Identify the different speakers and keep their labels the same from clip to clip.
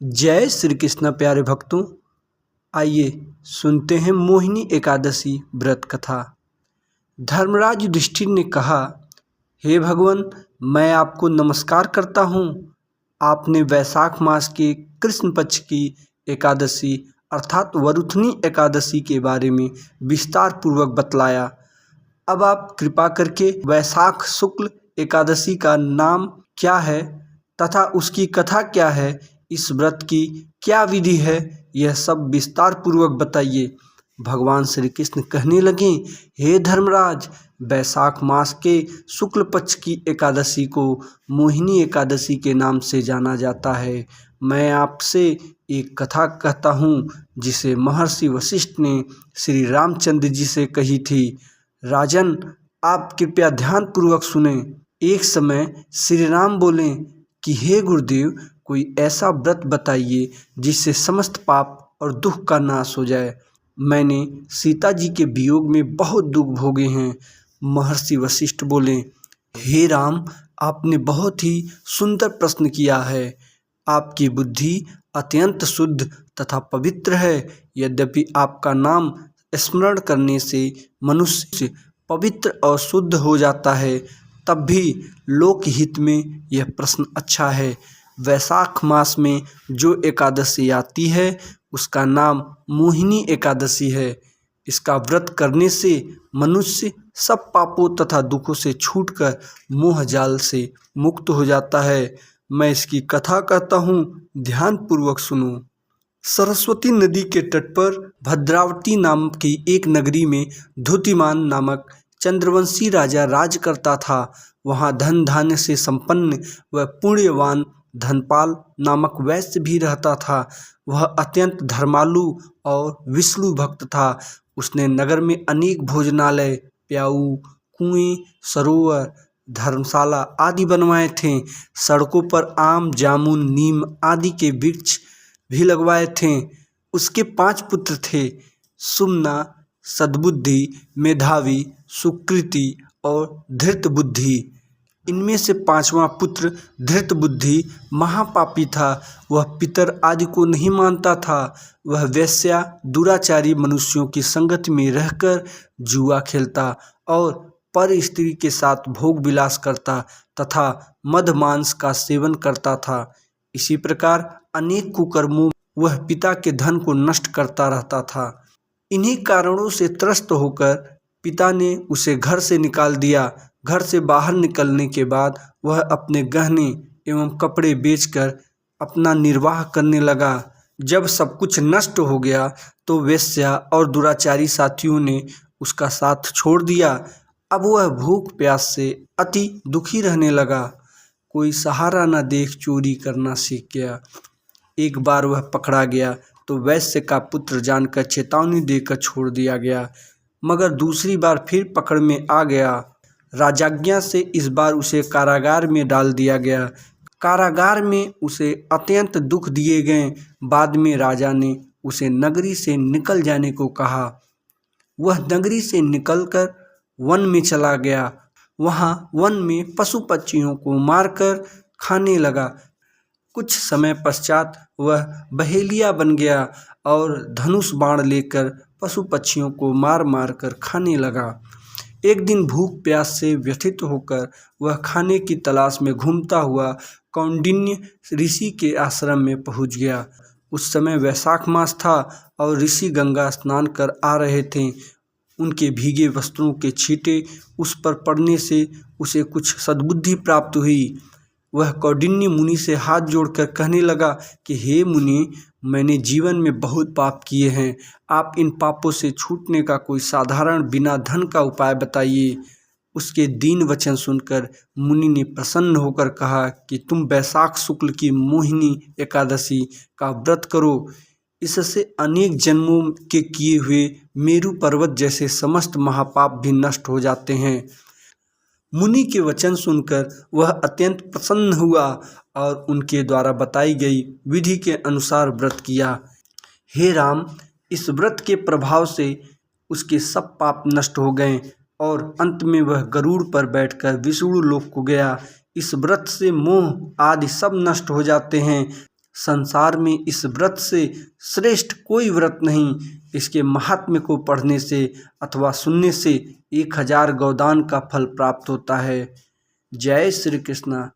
Speaker 1: जय श्री कृष्ण प्यारे भक्तों। आइए सुनते हैं मोहिनी एकादशी व्रत कथा। धर्मराज युधिष्ठिर ने कहा, हे भगवान, मैं आपको नमस्कार करता हूँ। आपने वैशाख मास के कृष्ण पक्ष की एकादशी अर्थात वरुथनी एकादशी के बारे में विस्तार पूर्वक बतलाया। अब आप कृपा करके वैशाख शुक्ल एकादशी का नाम क्या है तथा उसकी कथा क्या है, इस व्रत की क्या विधि है, यह सब विस्तार पूर्वक बताइए। भगवान श्री कृष्ण कहने लगे, हे धर्मराज, वैशाख मास के शुक्ल पक्ष की एकादशी को मोहिनी एकादशी के नाम से जाना जाता है। मैं आपसे एक कथा कहता हूँ जिसे महर्षि वशिष्ठ ने श्री रामचंद्र जी से कही थी। राजन, आप कृपया ध्यान पूर्वक सुने। एक समय श्री राम बोले कि हे गुरुदेव, कोई ऐसा व्रत बताइए जिससे समस्त पाप और दुख का नाश हो जाए। मैंने सीता जी के वियोग में बहुत दुख भोगे हैं। महर्षि वशिष्ठ बोले, हे राम, आपने बहुत ही सुंदर प्रश्न किया है। आपकी बुद्धि अत्यंत शुद्ध तथा पवित्र है। यद्यपि आपका नाम स्मरण करने से मनुष्य पवित्र और शुद्ध हो जाता है, तब भी लोकहित में यह प्रश्न अच्छा है। वैशाख मास में जो एकादशी आती है उसका नाम मोहिनी एकादशी है। इसका व्रत करने से मनुष्य सब पापों तथा दुखों से छूटकर मोह जाल से मुक्त हो जाता है। मैं इसकी कथा कहता हूँ, ध्यान पूर्वक सुनो। सरस्वती नदी के तट पर भद्रावती नाम की एक नगरी में धूतिमान नामक चंद्रवंशी राजा राज करता था। वहाँ धन धान्य से संपन्न व पुण्यवान धनपाल नामक वैश्य भी रहता था। वह अत्यंत धर्मालु और विष्णु भक्त था। उसने नगर में अनेक भोजनालय, प्याऊ, कुएं, सरोवर, धर्मशाला आदि बनवाए थे। सड़कों पर आम, जामुन, नीम आदि के वृक्ष भी लगवाए थे। उसके 5 पुत्र थे, सुमना, सद्बुद्धि, मेधावी, सुकृति और धृतबुद्धि। इनमें से 5वां पुत्र धृतबुद्धि महापापी था। वह पितर आदि को नहीं मानता था। वह वेश्या, दुराचारी मनुष्यों की संगति में रहकर जुआ खेलता और पर स्त्री के साथ भोग विलास करता तथा मद मांस का सेवन करता था। इसी प्रकार अनेक कुकर्मों वह पिता के धन को नष्ट करता रहता था। इन्हीं कारणों से त्रस्त होकर पिता ने उसे घर से निकाल दिया। घर से बाहर निकलने के बाद वह अपने गहने एवं कपड़े बेचकर अपना निर्वाह करने लगा। जब सब कुछ नष्ट हो गया तो वेश्या और दुराचारी साथियों ने उसका साथ छोड़ दिया। अब वह भूख प्यास से अति दुखी रहने लगा। कोई सहारा न देख चोरी करना सीख गया। एक बार वह पकड़ा गया तो वैश्य का पुत्र जानकर चेतावनी देकर छोड़ दिया गया, मगर दूसरी बार फिर पकड़ में आ गया। राजाज्ञा से इस बार उसे कारागार में डाल दिया गया। कारागार में उसे अत्यंत दुख दिए गए। बाद में राजा ने उसे नगरी से निकल जाने को कहा। वह नगरी से निकलकर वन में चला गया। वहाँ वन में पशु पक्षियों को मारकर खाने लगा। कुछ समय पश्चात वह बहेलिया बन गया और धनुष बाण लेकर पशु पक्षियों को मार मार कर खाने लगा। एक दिन भूख प्यास से व्यथित होकर वह खाने की तलाश में घूमता हुआ कौंडिन्य ऋषि के आश्रम में पहुंच गया। उस समय वैशाख मास था और ऋषि गंगा स्नान कर आ रहे थे। उनके भीगे वस्त्रों के छींटे उस पर पड़ने से उसे कुछ सद्बुद्धि प्राप्त हुई। वह कौंडिन्य मुनि से हाथ जोड़कर कहने लगा कि हे मुनि, मैंने जीवन में बहुत पाप किए हैं। आप इन पापों से छूटने का कोई साधारण बिना धन का उपाय बताइए। उसके दीन वचन सुनकर मुनि ने प्रसन्न होकर कहा कि तुम वैशाख शुक्ल की मोहिनी एकादशी का व्रत करो। इससे अनेक जन्मों के किए हुए मेरु पर्वत जैसे समस्त महापाप भी नष्ट हो जाते हैं। मुनि के वचन सुनकर वह अत्यंत प्रसन्न हुआ और उनके द्वारा बताई गई विधि के अनुसार व्रत किया। हे राम, इस व्रत के प्रभाव से उसके सब पाप नष्ट हो गए और अंत में वह गरुड़ पर बैठकर विष्णु लोक को गया। इस व्रत से मोह आदि सब नष्ट हो जाते हैं। संसार में इस व्रत से श्रेष्ठ कोई व्रत नहीं। इसके महात्म्य को पढ़ने से अथवा सुनने से 1000 गोदान का फल प्राप्त होता है। जय श्री कृष्णा।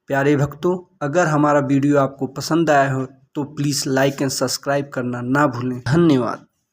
Speaker 1: प्यारे भक्तों, अगर हमारा वीडियो आपको पसंद आया हो तो प्लीज़ लाइक एंड सब्सक्राइब करना ना भूलें। धन्यवाद।